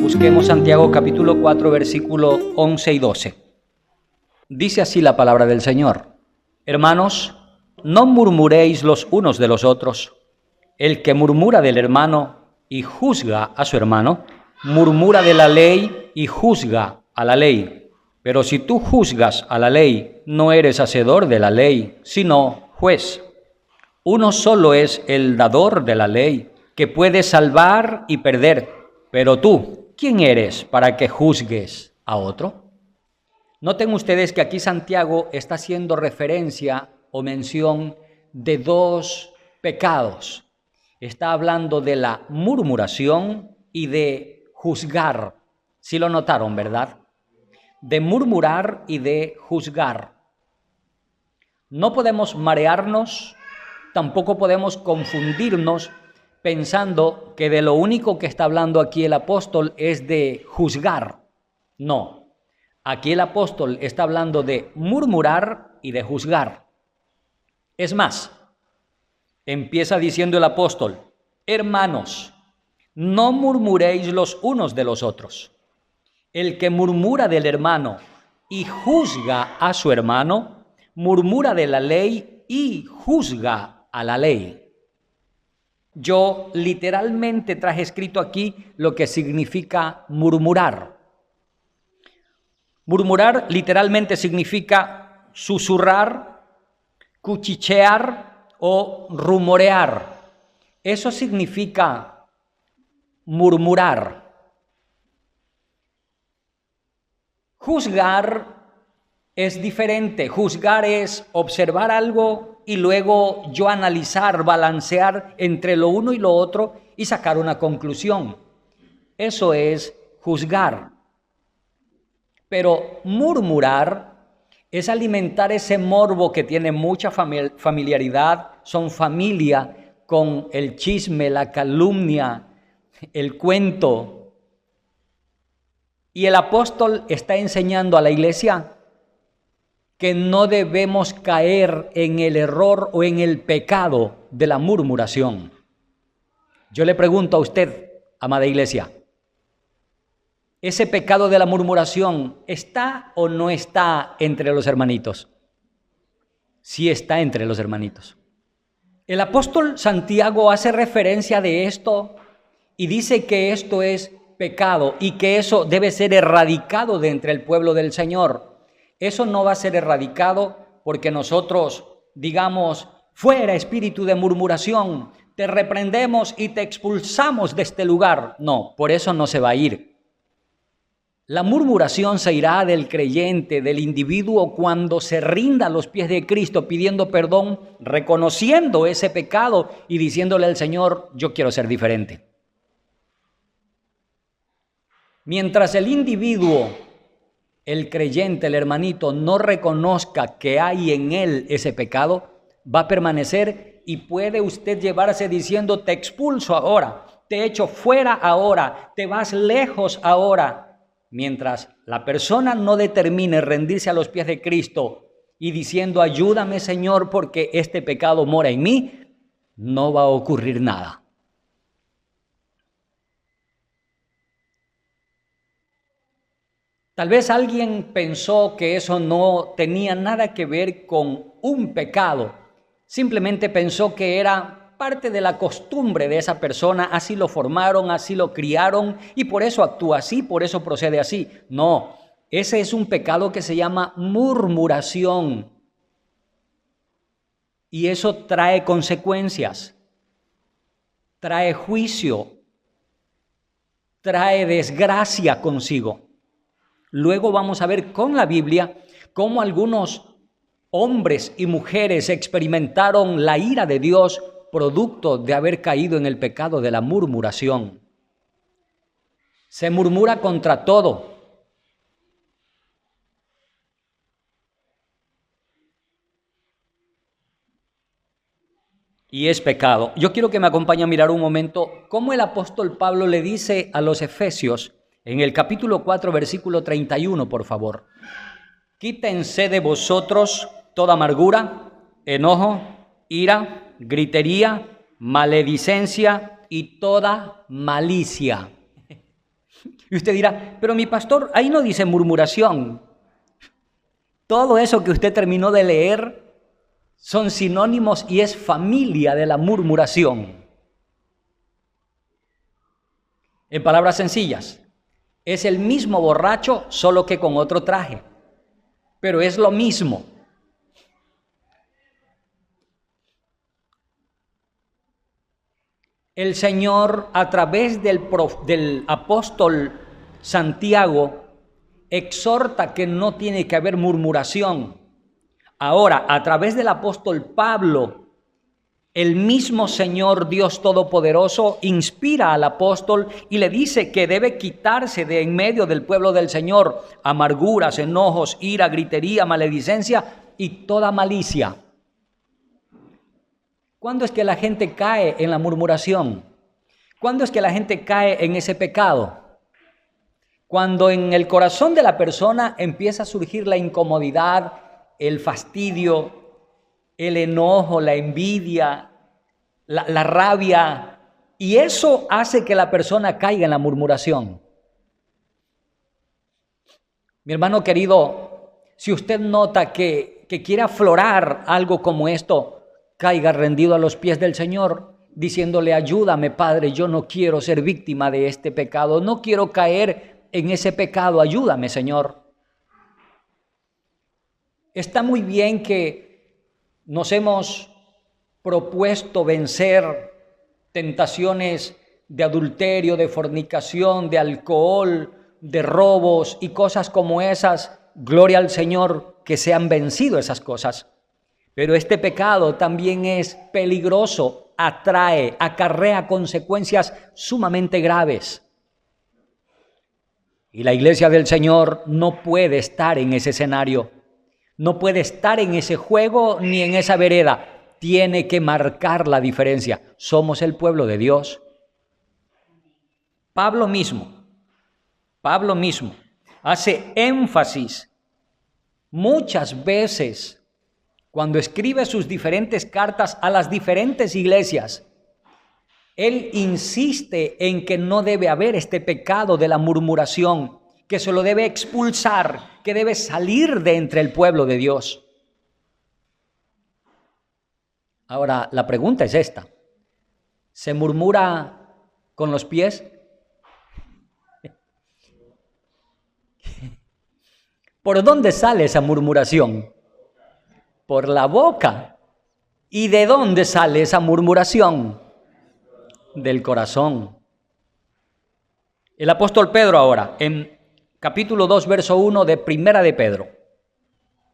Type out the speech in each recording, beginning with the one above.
Busquemos Santiago capítulo 4, versículo 11 y 12. Dice así la palabra del Señor: Hermanos, no murmuréis los unos de los otros. El que murmura del hermano y juzga a su hermano, murmura de la ley y juzga a la ley. Pero si tú juzgas a la ley, no eres hacedor de la ley, sino juez. Uno solo es el dador de la ley, que puede salvar y perder. Pero tú, ¿quién eres para que juzgues a otro? Noten ustedes que aquí Santiago está haciendo referencia o mención de dos pecados. Está hablando de la murmuración y de juzgar. Sí lo notaron, ¿verdad? De murmurar y de juzgar. No podemos marearnos, tampoco podemos confundirnos pensando que de lo único que está hablando aquí el apóstol es de juzgar. No, aquí el apóstol está hablando de murmurar y de juzgar. Es más, empieza diciendo el apóstol: hermanos, no murmuréis los unos de los otros. El que murmura del hermano y juzga a su hermano, murmura de la ley y juzga a la ley. Yo literalmente traje escrito aquí lo que significa murmurar. Murmurar literalmente significa susurrar, cuchichear o rumorear. Eso significa murmurar. Juzgar es diferente. Juzgar es observar algo y luego yo analizar, balancear entre lo uno y lo otro y sacar una conclusión. Eso es juzgar. Pero murmurar es alimentar ese morbo que tiene mucha familiaridad, son familia con el chisme, la calumnia, el cuento. Y el apóstol está enseñando a la iglesia que no debemos caer en el error o en el pecado de la murmuración. Yo le pregunto a usted, amada iglesia, ¿ese pecado de la murmuración está o no está entre los hermanitos? Sí está entre los hermanitos. El apóstol Santiago hace referencia de esto y dice que esto es pecado y que eso debe ser erradicado de entre el pueblo del Señor. Eso no va a ser erradicado porque nosotros digamos: fuera espíritu de murmuración, te reprendemos y te expulsamos de este lugar. No, por eso no se va a ir. La murmuración se irá del creyente, del individuo, cuando se rinda a los pies de Cristo pidiendo perdón, reconociendo ese pecado y diciéndole al Señor: yo quiero ser diferente. Mientras el individuo, el creyente, el hermanito, no reconozca que hay en él ese pecado, va a permanecer y puede usted llevarse diciendo: te expulso ahora, te echo fuera ahora, te vas lejos ahora. Mientras la persona no determine rendirse a los pies de Cristo y diciendo: ayúdame, Señor, porque este pecado mora en mí, no va a ocurrir nada. Tal vez alguien pensó que eso no tenía nada que ver con un pecado. Simplemente pensó que era parte de la costumbre de esa persona, así lo formaron, así lo criaron y por eso actúa así, por eso procede así. No, ese es un pecado que se llama murmuración. Y eso trae consecuencias, trae juicio, trae desgracia consigo. Luego vamos a ver con la Biblia cómo algunos hombres y mujeres experimentaron la ira de Dios producto de haber caído en el pecado de la murmuración. Se murmura contra todo. Y es pecado. Yo quiero que me acompañe a mirar un momento cómo el apóstol Pablo le dice a los efesios en el capítulo 4, versículo 31, por favor. Quítense de vosotros toda amargura, enojo, ira, gritería, maledicencia y toda malicia. Y usted dirá, pero mi pastor, ahí no dice murmuración. Todo eso que usted terminó de leer son sinónimos y es familia de la murmuración. En palabras sencillas, es el mismo borracho, solo que con otro traje. Pero es lo mismo. El Señor, a través del apóstol Santiago, exhorta que no tiene que haber murmuración. Ahora, a través del apóstol Pablo, el mismo Señor Dios Todopoderoso inspira al apóstol y le dice que debe quitarse de en medio del pueblo del Señor amarguras, enojos, ira, gritería, maledicencia y toda malicia. ¿Cuándo es que la gente cae en la murmuración? ¿Cuándo es que la gente cae en ese pecado? Cuando en el corazón de la persona empieza a surgir la incomodidad, el fastidio, el enojo, la envidia, la rabia, y eso hace que la persona caiga en la murmuración. Mi hermano querido, si usted nota que quiere aflorar algo como esto, caiga rendido a los pies del Señor, diciéndole, ayúdame, Padre, yo no quiero ser víctima de este pecado, no quiero caer en ese pecado, ayúdame, Señor. Está muy bien que nos hemos propuesto vencer tentaciones de adulterio, de fornicación, de alcohol, de robos y cosas como esas. Gloria al Señor que se han vencido esas cosas. Pero este pecado también es peligroso, acarrea consecuencias sumamente graves. Y la iglesia del Señor no puede estar en ese escenario, no puede estar en ese juego ni en esa vereda. Tiene que marcar la diferencia. Somos el pueblo de Dios. Pablo mismo hace énfasis muchas veces cuando escribe sus diferentes cartas a las diferentes iglesias. Él insiste en que no debe haber este pecado de la murmuración, que se lo debe expulsar, que debe salir de entre el pueblo de Dios. Ahora, la pregunta es esta: ¿se murmura con los pies? ¿Por dónde sale esa murmuración? Por la boca. ¿Y de dónde sale esa murmuración? Del corazón. El apóstol Pedro ahora, en capítulo 2, verso 1 de Primera de Pedro.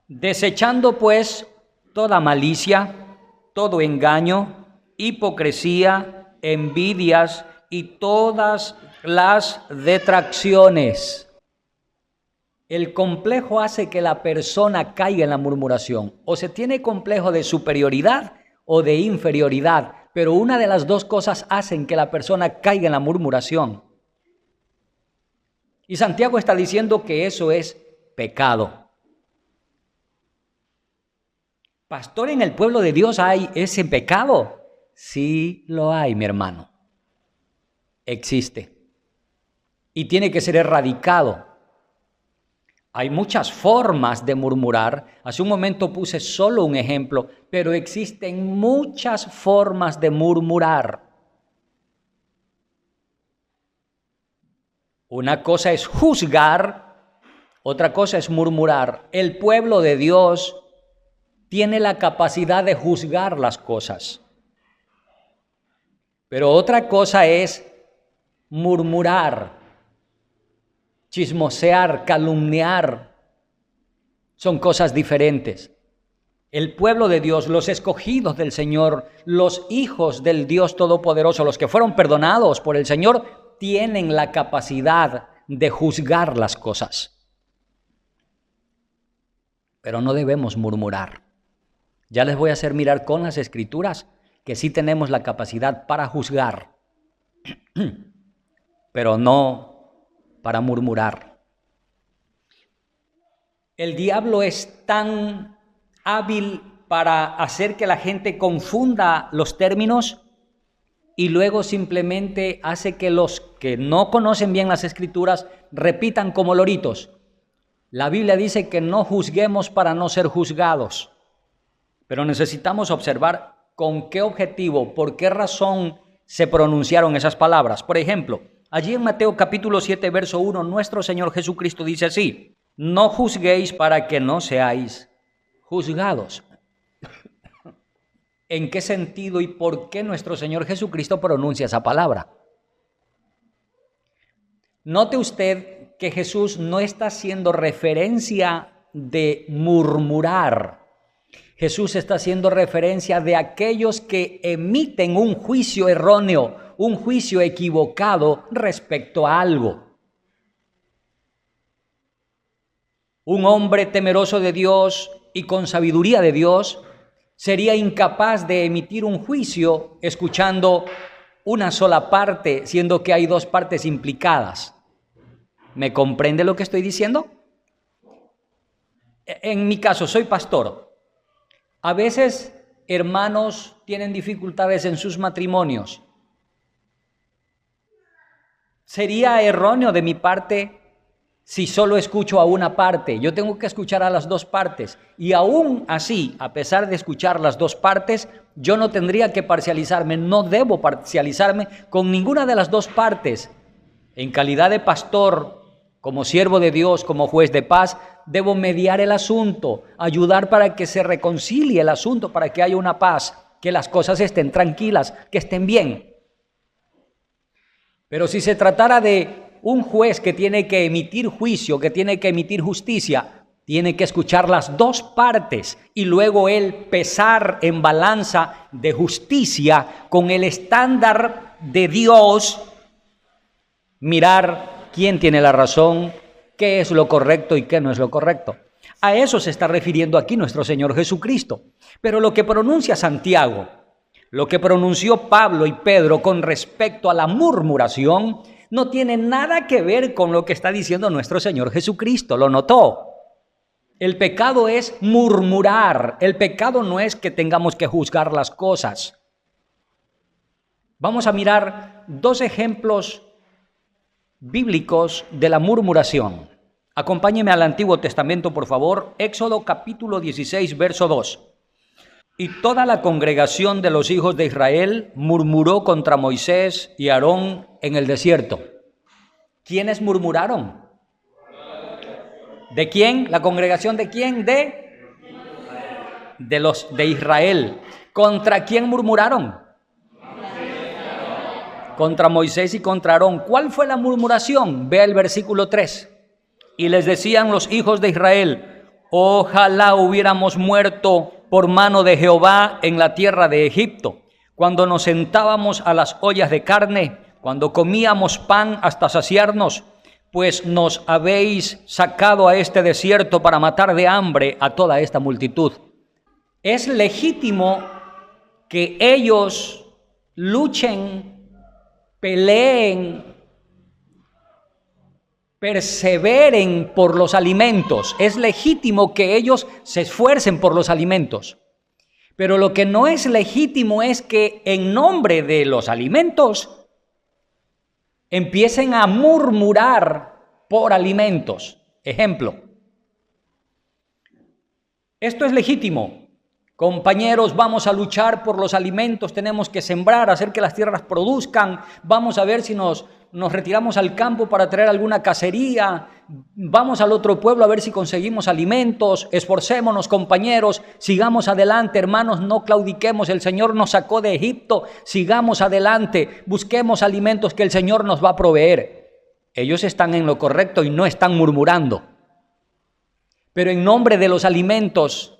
Desechando pues toda malicia, todo engaño, hipocresía, envidias y todas las detracciones. El complejo hace que la persona caiga en la murmuración. O se tiene complejo de superioridad o de inferioridad, pero una de las dos cosas hacen que la persona caiga en la murmuración. Y Santiago está diciendo que eso es pecado. Pastor, ¿en el pueblo de Dios hay ese pecado? Sí lo hay, mi hermano. Existe. Y tiene que ser erradicado. Hay muchas formas de murmurar. Hace un momento puse solo un ejemplo, pero existen muchas formas de murmurar. Una cosa es juzgar, otra cosa es murmurar. El pueblo de Dios tiene la capacidad de juzgar las cosas. Pero otra cosa es murmurar, chismosear, calumniar. Son cosas diferentes. El pueblo de Dios, los escogidos del Señor, los hijos del Dios Todopoderoso, los que fueron perdonados por el Señor, tienen la capacidad de juzgar las cosas. Pero no debemos murmurar. Ya les voy a hacer mirar con las Escrituras que sí tenemos la capacidad para juzgar, pero no para murmurar. El diablo es tan hábil para hacer que la gente confunda los términos y luego simplemente hace que los que no conocen bien las Escrituras repitan como loritos. La Biblia dice que no juzguemos para no ser juzgados, pero necesitamos observar con qué objetivo, por qué razón se pronunciaron esas palabras. Por ejemplo, allí en Mateo capítulo 7, verso 1, nuestro Señor Jesucristo dice así: no juzguéis para que no seáis juzgados. ¿En qué sentido y por qué nuestro Señor Jesucristo pronuncia esa palabra? Note usted que Jesús no está haciendo referencia de murmurar. Jesús está haciendo referencia de aquellos que emiten un juicio erróneo, un juicio equivocado respecto a algo. Un hombre temeroso de Dios y con sabiduría de Dios sería incapaz de emitir un juicio escuchando una sola parte, siendo que hay dos partes implicadas. ¿Me comprende lo que estoy diciendo? En mi caso, soy pastor. A veces hermanos tienen dificultades en sus matrimonios. Sería erróneo de mi parte si solo escucho a una parte. Yo tengo que escuchar a las dos partes. Y aún así, a pesar de escuchar las dos partes, yo no tendría que parcializarme, no debo parcializarme con ninguna de las dos partes. En calidad de pastor, como siervo de Dios, como juez de paz, debo mediar el asunto, ayudar para que se reconcilie el asunto, para que haya una paz, que las cosas estén tranquilas, que estén bien. Pero si se tratara de un juez que tiene que emitir juicio, que tiene que emitir justicia, tiene que escuchar las dos partes y luego él pesar en balanza de justicia con el estándar de Dios, mirar quién tiene la razón, qué es lo correcto y qué no es lo correcto. A eso se está refiriendo aquí nuestro Señor Jesucristo. Pero lo que pronuncia Santiago, lo que pronunció Pablo y Pedro con respecto a la murmuración, no tiene nada que ver con lo que está diciendo nuestro Señor Jesucristo. ¿Lo notó? El pecado es murmurar. El pecado no es que tengamos que juzgar las cosas. Vamos a mirar dos ejemplos bíblicos de la murmuración. Acompáñeme al Antiguo Testamento, por favor. Éxodo capítulo 16, verso 2. Y toda la congregación de los hijos de Israel murmuró contra Moisés y Aarón en el desierto. ¿Quiénes murmuraron? ¿De quién? ¿La congregación de quién? De los de Israel. ¿Contra quién murmuraron? Contra Moisés y contra Aarón. ¿Cuál fue la murmuración? Vea el versículo 3. Y les decían los hijos de Israel: ojalá hubiéramos muerto por mano de Jehová en la tierra de Egipto, cuando nos sentábamos a las ollas de carne, cuando comíamos pan hasta saciarnos, pues nos habéis sacado a este desierto para matar de hambre a toda esta multitud. Es legítimo que ellos luchen, peleen, perseveren por los alimentos. Es legítimo que ellos se esfuercen por los alimentos. Pero lo que no es legítimo es que en nombre de los alimentos empiecen a murmurar por alimentos. Ejemplo, esto es legítimo. Compañeros, vamos a luchar por los alimentos, tenemos que sembrar, hacer que las tierras produzcan, vamos a ver si nos retiramos al campo para traer alguna cacería, vamos al otro pueblo a ver si conseguimos alimentos, esforcémonos, compañeros, sigamos adelante, hermanos, no claudiquemos, el Señor nos sacó de Egipto, sigamos adelante, busquemos alimentos que el Señor nos va a proveer. Ellos están en lo correcto y no están murmurando. Pero en nombre de los alimentos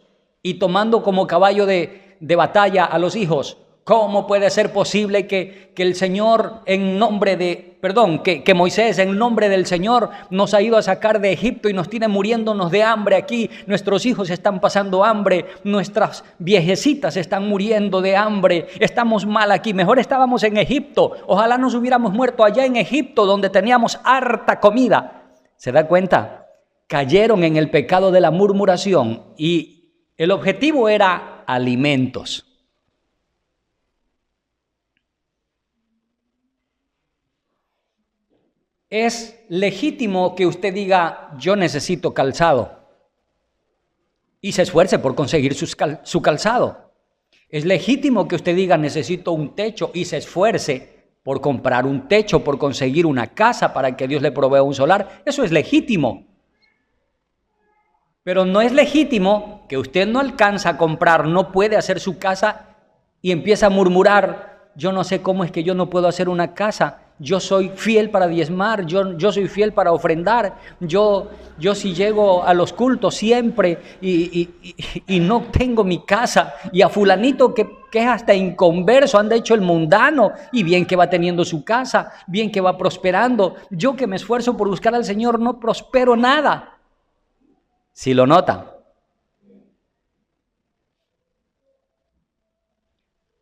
y tomando como caballo de batalla a los hijos, ¿cómo puede ser posible que el Señor en nombre de, que Moisés en nombre del Señor nos ha ido a sacar de Egipto y nos tiene muriéndonos de hambre aquí? Nuestros hijos están pasando hambre, nuestras viejecitas están muriendo de hambre, estamos mal aquí, mejor estábamos en Egipto, ojalá nos hubiéramos muerto allá en Egipto donde teníamos harta comida. ¿Se da cuenta? Cayeron en el pecado de la murmuración y el objetivo era alimentos. Es legítimo que usted diga, yo necesito calzado, y se esfuerce por conseguir su calzado. Es legítimo que usted diga, necesito un techo, y se esfuerce por comprar un techo, por conseguir una casa para que Dios le provea un solar. Eso es legítimo. Pero no es legítimo que usted no alcanza a comprar, no puede hacer su casa y empieza a murmurar, yo no sé cómo es que yo no puedo hacer una casa. Yo soy fiel para diezmar, yo soy fiel para ofrendar, yo si llego a los cultos siempre y no tengo mi casa, y a fulanito que es hasta inconverso, anda hecho el mundano, y bien que va teniendo su casa, bien que va prosperando, yo que me esfuerzo por buscar al Señor no prospero nada. Si lo notan.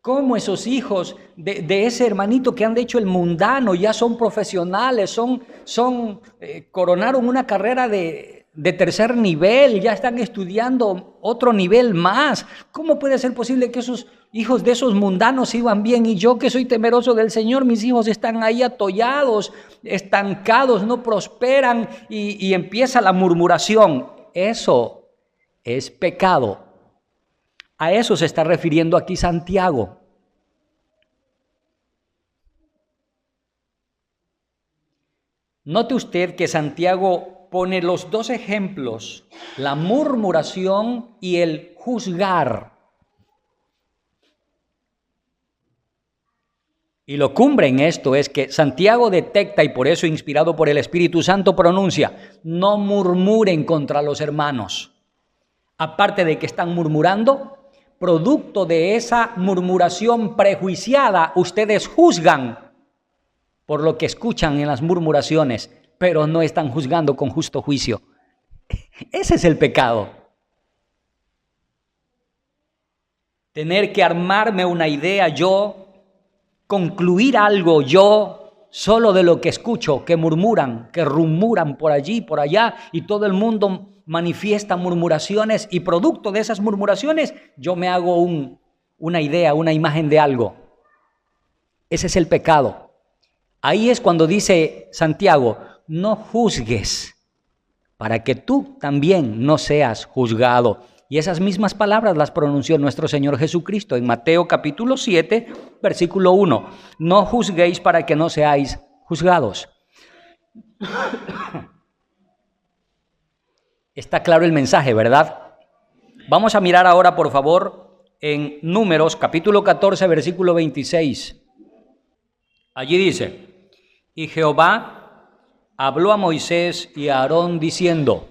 Cómo esos hijos de ese hermanito que han hecho el mundano ya son profesionales, coronaron una carrera de tercer nivel, ya están estudiando otro nivel más. ¿Cómo puede ser posible que esos hijos de esos mundanos iban bien y yo que soy temeroso del Señor, mis hijos están ahí atollados, estancados, no prosperan y empieza la murmuración? Eso es pecado. A eso se está refiriendo aquí Santiago. Note usted que Santiago pone los dos ejemplos, la murmuración y el juzgar. Y lo cumbre en esto es que Santiago detecta, y por eso inspirado por el Espíritu Santo pronuncia, no murmuren contra los hermanos. Aparte de que están murmurando, producto de esa murmuración prejuiciada, ustedes juzgan por lo que escuchan en las murmuraciones, pero no están juzgando con justo juicio. Ese es el pecado. Tener que armarme una idea yo, concluir algo yo, solo de lo que escucho, que murmuran, que rummuran por allí, por allá, y todo el mundo manifiesta murmuraciones, y producto de esas murmuraciones yo me hago una idea, una imagen de algo. Ese es el pecado. Ahí es cuando dice Santiago, no juzgues para que tú también no seas juzgado. Y esas mismas palabras las pronunció nuestro Señor Jesucristo en Mateo capítulo 7, versículo 1. No juzguéis para que no seáis juzgados. Está claro el mensaje, ¿verdad? Vamos a mirar ahora, por favor, en Números, capítulo 14, versículo 26. Allí dice, y Jehová habló a Moisés y a Aarón diciendo,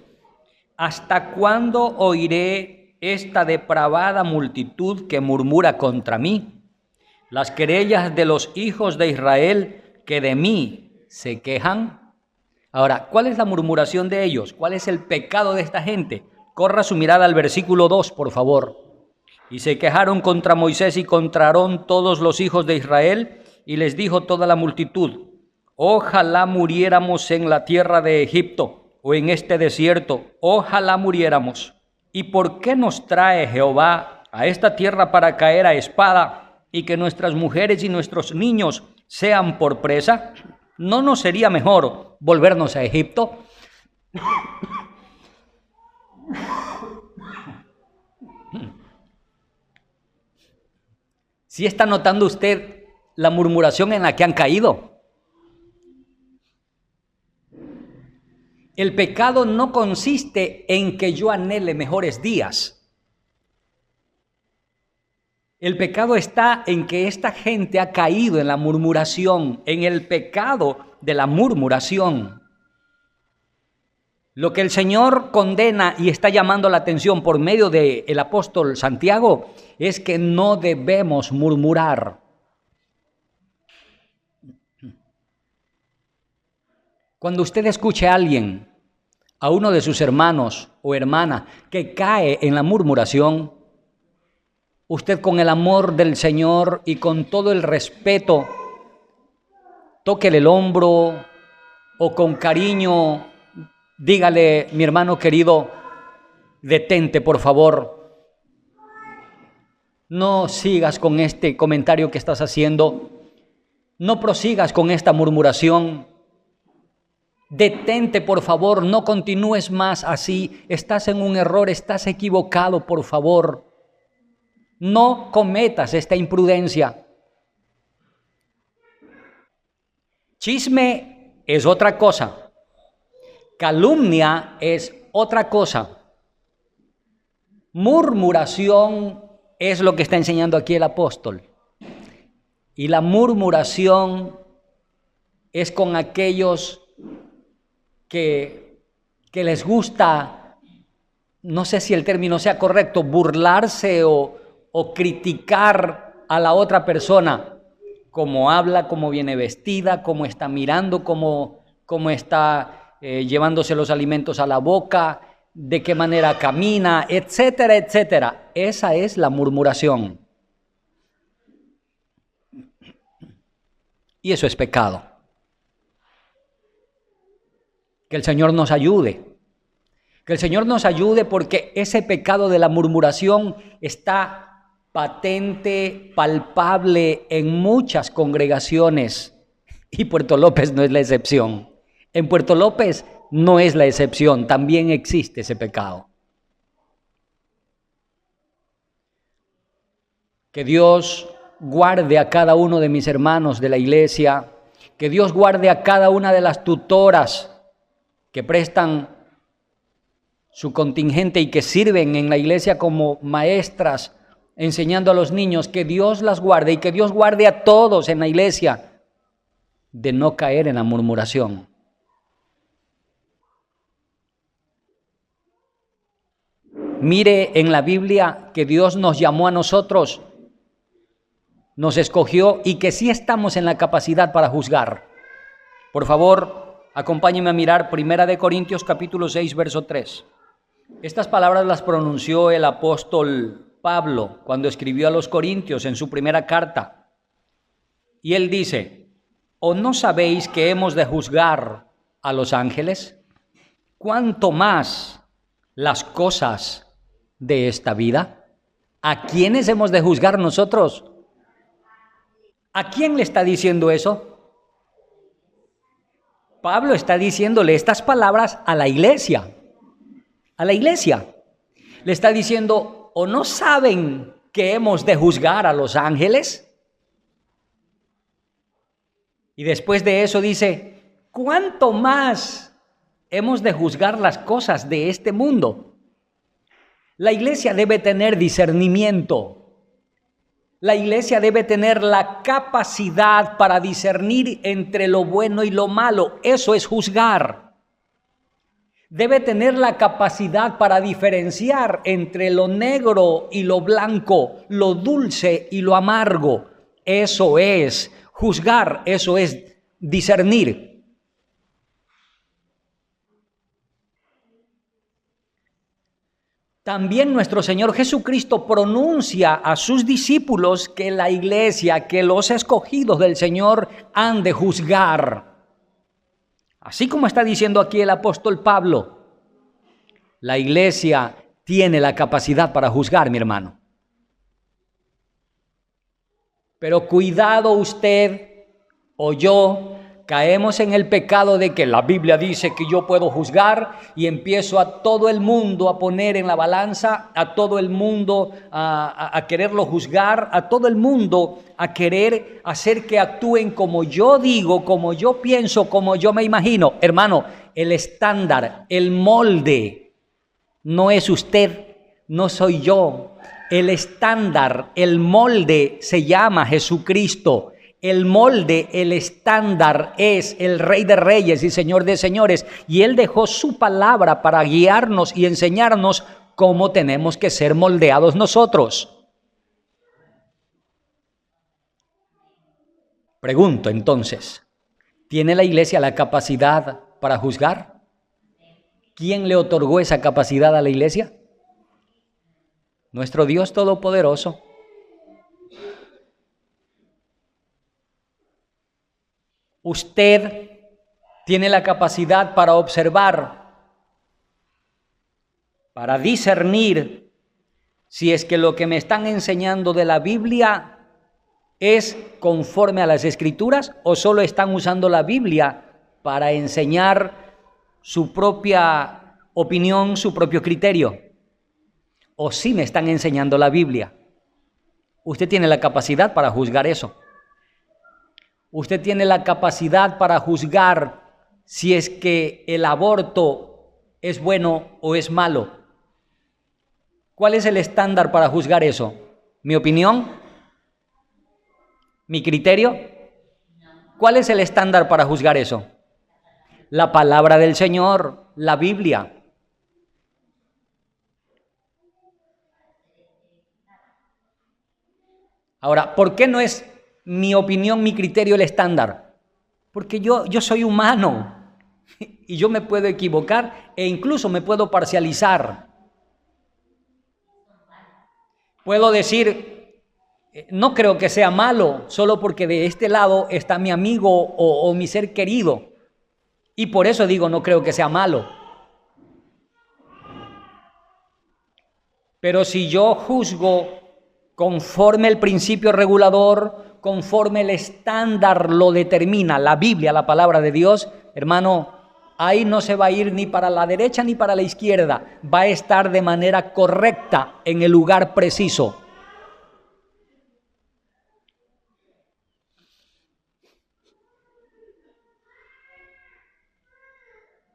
¿hasta cuándo oiré esta depravada multitud que murmura contra mí? Las querellas de los hijos de Israel que de mí se quejan. Ahora, ¿cuál es la murmuración de ellos? ¿Cuál es el pecado de esta gente? Corra su mirada al versículo 2, por favor. Y se quejaron contra Moisés y contra Aarón todos los hijos de Israel, y les dijo toda la multitud, ojalá muriéramos en la tierra de Egipto, o en este desierto, ojalá muriéramos. ¿Y por qué nos trae Jehová a esta tierra para caer a espada, y que nuestras mujeres y nuestros niños sean por presa? ¿No nos sería mejor volvernos a Egipto? ¿Sí está notando usted la murmuración en la que han caído? El pecado no consiste en que yo anhele mejores días. El pecado está en que esta gente ha caído en la murmuración, en el pecado de la murmuración. Lo que el Señor condena y está llamando la atención por medio del apóstol Santiago es que no debemos murmurar. Cuando usted escuche a alguien, a uno de sus hermanos o hermana, que cae en la murmuración, usted con el amor del Señor y con todo el respeto, tóquele el hombro o con cariño, dígale, mi hermano querido, detente por favor. No sigas con este comentario que estás haciendo. No prosigas con esta murmuración. Detente, por favor, no continúes más así. Estás en un error, estás equivocado, por favor. No cometas esta imprudencia. Chisme es otra cosa. Calumnia es otra cosa. Murmuración es lo que está enseñando aquí el apóstol. Y la murmuración es con aquellos que les gusta, no sé si el término sea correcto, burlarse o criticar a la otra persona, cómo habla, cómo viene vestida, cómo está mirando, cómo está llevándose los alimentos a la boca, de qué manera camina, etcétera, etcétera. Esa es la murmuración. Y eso es pecado. Que el Señor nos ayude. Que el Señor nos ayude, porque ese pecado de la murmuración está patente, palpable en muchas congregaciones. Y Puerto López no es la excepción. En Puerto López no es la excepción, también existe ese pecado. Que Dios guarde a cada uno de mis hermanos de la iglesia, que Dios guarde a cada una de las tutoras que prestan su contingente y que sirven en la iglesia como maestras, enseñando a los niños, que Dios las guarde y que Dios guarde a todos en la iglesia de no caer en la murmuración. Mire en la Biblia que Dios nos llamó a nosotros, nos escogió y que sí estamos en la capacidad para juzgar. Por favor, acompáñenme a mirar 1 Corintios capítulo 6, verso 3. Estas palabras las pronunció el apóstol Pablo cuando escribió a los Corintios en su primera carta. Y él dice, ¿o no sabéis que hemos de juzgar a los ángeles? ¿Cuánto más las cosas de esta vida? ¿A quiénes hemos de juzgar nosotros? ¿A quién le está diciendo eso? Pablo está diciéndole estas palabras a la iglesia. A la iglesia. Le está diciendo, ¿o no saben que hemos de juzgar a los ángeles? Y después de eso dice, ¿cuánto más hemos de juzgar las cosas de este mundo? La iglesia debe tener discernimiento. La iglesia debe tener la capacidad para discernir entre lo bueno y lo malo. Eso es juzgar. Debe tener la capacidad para diferenciar entre lo negro y lo blanco, lo dulce y lo amargo. Eso es juzgar, eso es discernir. También nuestro Señor Jesucristo pronuncia a sus discípulos que la iglesia, que los escogidos del Señor han de juzgar. Así como está diciendo aquí el apóstol Pablo, la iglesia tiene la capacidad para juzgar, mi hermano. Pero cuidado usted o yo, caemos en el pecado de que la Biblia dice que yo puedo juzgar y empiezo a todo el mundo a poner en la balanza, a todo el mundo a quererlo juzgar, a todo el mundo a querer hacer que actúen como yo digo, como yo pienso, como yo me imagino. Hermano, el estándar, el molde, no es usted, no soy yo. El estándar, el molde se llama Jesucristo. El molde, el estándar es el Rey de Reyes y Señor de Señores. Y Él dejó su palabra para guiarnos y enseñarnos cómo tenemos que ser moldeados nosotros. Pregunto entonces, ¿tiene la iglesia la capacidad para juzgar? ¿Quién le otorgó esa capacidad a la iglesia? Nuestro Dios Todopoderoso. Usted tiene la capacidad para observar, para discernir si es que lo que me están enseñando de la Biblia es conforme a las Escrituras o solo están usando la Biblia para enseñar su propia opinión, su propio criterio. O sí me están enseñando la Biblia. Usted tiene la capacidad para juzgar eso. Usted tiene la capacidad para juzgar si es que el aborto es bueno o es malo. ¿Cuál es el estándar para juzgar eso? ¿Mi opinión? ¿Mi criterio? ¿Cuál es el estándar para juzgar eso? La palabra del Señor, la Biblia. Ahora, ¿por qué no es mi opinión, mi criterio el estándar? Porque yo soy humano y yo me puedo equivocar e incluso me puedo parcializar. Puedo decir, no creo que sea malo, solo porque de este lado está mi amigo o mi ser querido. Y por eso digo, no creo que sea malo. Pero si yo juzgo conforme el principio regulador, conforme el estándar lo determina, la Biblia, la palabra de Dios, hermano, ahí no se va a ir ni para la derecha ni para la izquierda, va a estar de manera correcta en el lugar preciso.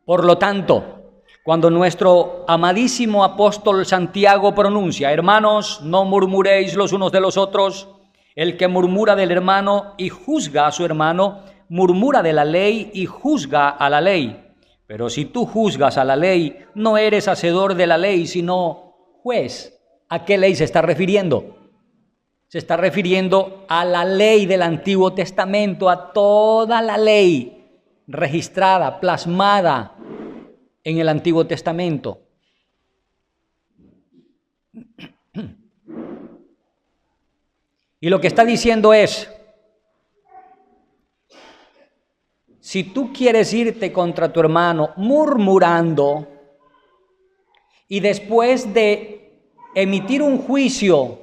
Por lo tanto, cuando nuestro amadísimo apóstol Santiago pronuncia, hermanos, no murmuréis los unos de los otros, el que murmura del hermano y juzga a su hermano, murmura de la ley y juzga a la ley. Pero si tú juzgas a la ley, no eres hacedor de la ley, sino juez. ¿A qué ley se está refiriendo? Se está refiriendo a la ley del Antiguo Testamento, a toda la ley registrada, plasmada en el Antiguo Testamento. Y lo que está diciendo es, si tú quieres irte contra tu hermano murmurando y después de emitir un juicio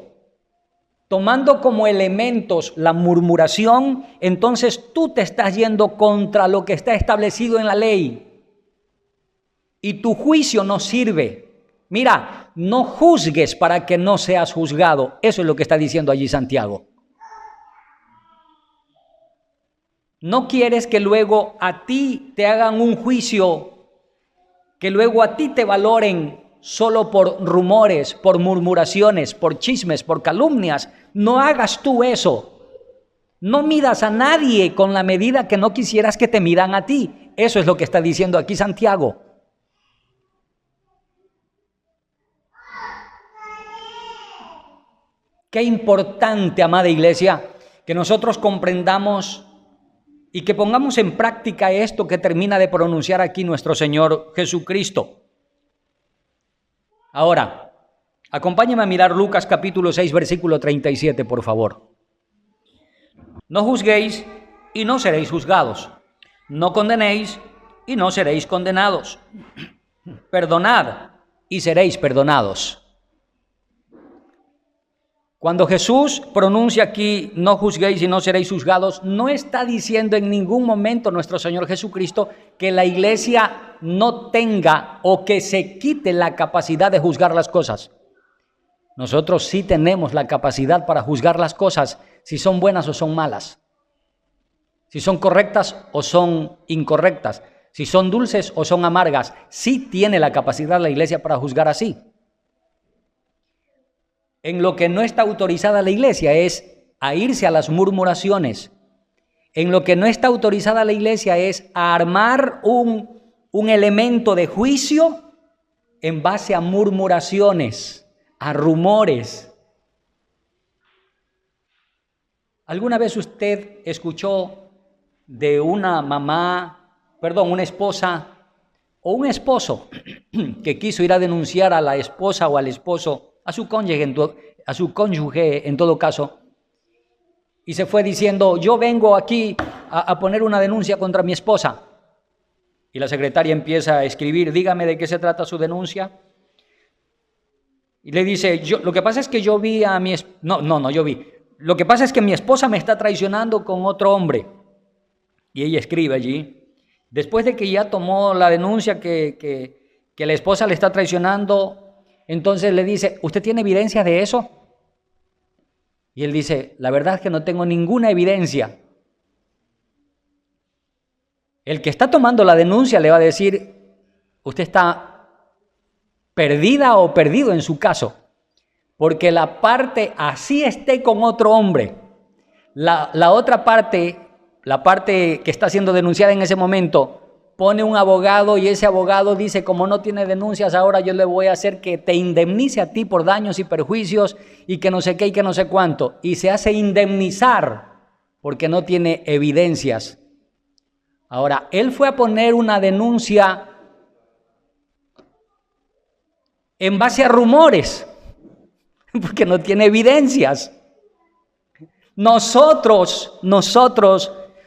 tomando como elementos la murmuración, entonces tú te estás yendo contra lo que está establecido en la ley. Y tu juicio no sirve. Mira, no juzgues para que no seas juzgado. Eso es lo que está diciendo allí Santiago. No quieres que luego a ti te hagan un juicio, que luego a ti te valoren solo por rumores, por murmuraciones, por chismes, por calumnias. No hagas tú eso. No midas a nadie con la medida que no quisieras que te midan a ti. Eso es lo que está diciendo aquí Santiago. Qué importante, amada iglesia, que nosotros comprendamos y que pongamos en práctica esto que termina de pronunciar aquí nuestro Señor Jesucristo. Ahora, acompáñame a mirar Lucas capítulo 6, versículo 37, por favor. No juzguéis y no seréis juzgados. No condenéis y no seréis condenados. Perdonad y seréis perdonados. Cuando Jesús pronuncia aquí, no juzguéis y no seréis juzgados, no está diciendo en ningún momento nuestro Señor Jesucristo que la iglesia no tenga o que se quite la capacidad de juzgar las cosas. Nosotros sí tenemos la capacidad para juzgar las cosas, si son buenas o son malas, si son correctas o son incorrectas, si son dulces o son amargas. Sí tiene la capacidad la iglesia para juzgar así. En lo que no está autorizada la iglesia es a irse a las murmuraciones. En lo que no está autorizada la iglesia es a armar un elemento de juicio en base a murmuraciones, a rumores. ¿Alguna vez usted escuchó de una esposa o un esposo que quiso ir a denunciar a la esposa o al esposo, a su cónyuge en todo caso, y se fue diciendo, yo vengo aquí a poner una denuncia contra mi esposa? Y la secretaria empieza a escribir, dígame de qué se trata su denuncia. Y le dice, lo que pasa es que yo vi a mi lo que pasa es que mi esposa me está traicionando con otro hombre. Y ella escribe allí, Después de que ya tomó la denuncia que la esposa le está traicionando, entonces le dice, ¿usted tiene evidencia de eso? Y él dice, la verdad es que no tengo ninguna evidencia. El que está tomando la denuncia le va a decir, usted está perdida o perdido en su caso, porque la parte, así esté con otro hombre, la otra parte, la parte que está siendo denunciada en ese momento, pone un abogado y ese abogado dice, como no tiene denuncias, ahora yo le voy a hacer que te indemnice a ti por daños y perjuicios y que no sé qué y que no sé cuánto. Y se hace indemnizar porque no tiene evidencias. Ahora, él fue a poner una denuncia en base a rumores, porque no tiene evidencias. Nosotros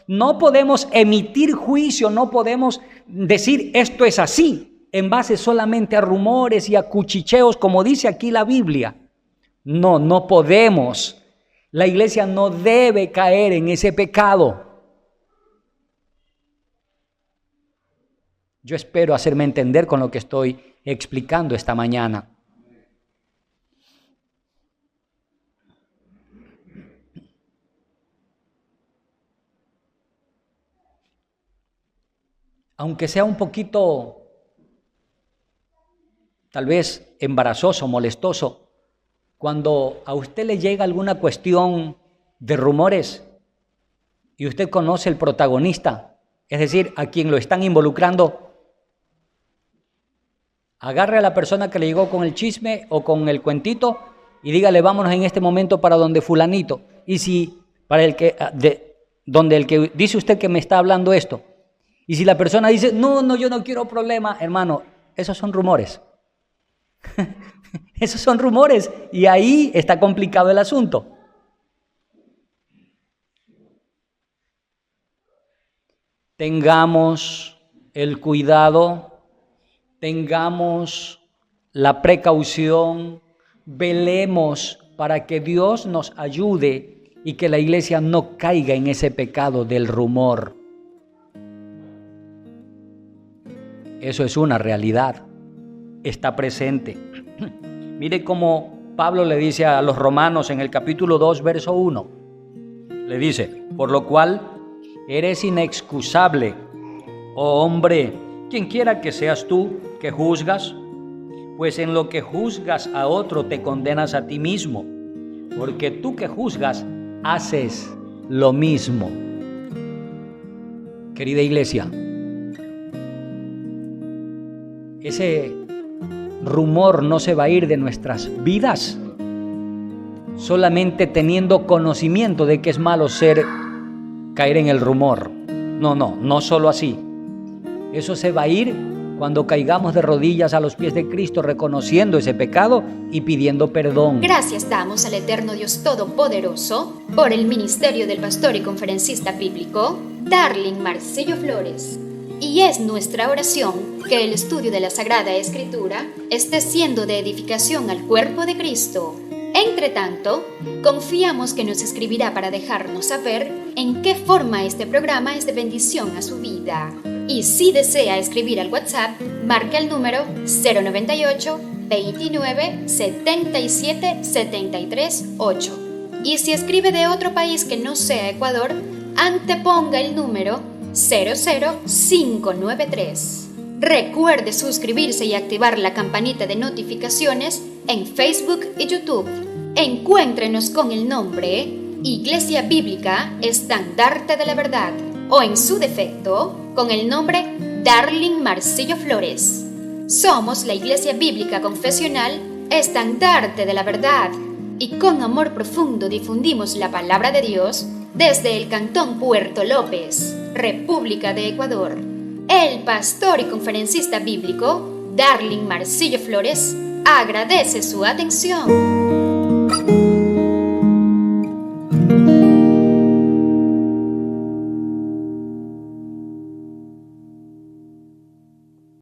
no podemos emitir juicio, no podemos decir esto es así, en base solamente a rumores y a cuchicheos, como dice aquí la Biblia. No podemos. La iglesia no debe caer en ese pecado. Yo espero hacerme entender con lo que estoy explicando esta mañana. Aunque sea un poquito, tal vez, embarazoso, molestoso, cuando a usted le llega alguna cuestión de rumores y usted conoce el protagonista, es decir, a quien lo están involucrando, agarre a la persona que le llegó con el chisme o con el cuentito y dígale, vámonos en este momento para donde fulanito. Y si, para el que, donde el que dice usted que me está hablando esto, y si la persona dice, no, yo no quiero problema, hermano, esos son rumores. Esos son rumores y ahí está complicado el asunto. Tengamos el cuidado, tengamos la precaución, velemos para que Dios nos ayude y que la iglesia no caiga en ese pecado del rumor. Eso es una realidad, está presente. Mire cómo Pablo le dice a los romanos en el capítulo 2, verso 1. Le dice, por lo cual eres inexcusable, oh hombre, quien quiera que seas tú que juzgas, pues en lo que juzgas a otro te condenas a ti mismo, porque tú que juzgas haces lo mismo. Querida iglesia, ese rumor no se va a ir de nuestras vidas solamente teniendo conocimiento de que es malo caer en el rumor. No solo así. Eso se va a ir cuando caigamos de rodillas a los pies de Cristo, reconociendo ese pecado y pidiendo perdón. Gracias damos al eterno Dios Todopoderoso por el ministerio del pastor y conferencista bíblico Darling Marcillo Flores. Y es nuestra oración que el estudio de la Sagrada Escritura esté siendo de edificación al cuerpo de Cristo. Entre tanto, confiamos que nos escribirá para dejarnos saber en qué forma este programa es de bendición a su vida. Y si desea escribir al WhatsApp, marque el número 098 29 77 73 8. Y si escribe de otro país que no sea Ecuador, anteponga el número 00593. Recuerde suscribirse y activar la campanita de notificaciones en Facebook y YouTube. Encuéntrenos con el nombre Iglesia Bíblica Estandarte de la Verdad o en su defecto con el nombre Darling Marcillo Flores. Somos la Iglesia Bíblica Confesional Estandarte de la Verdad y con amor profundo difundimos la palabra de Dios desde el Cantón Puerto López, República de Ecuador. El pastor y conferencista bíblico Darling Marcillo Flores agradece su atención.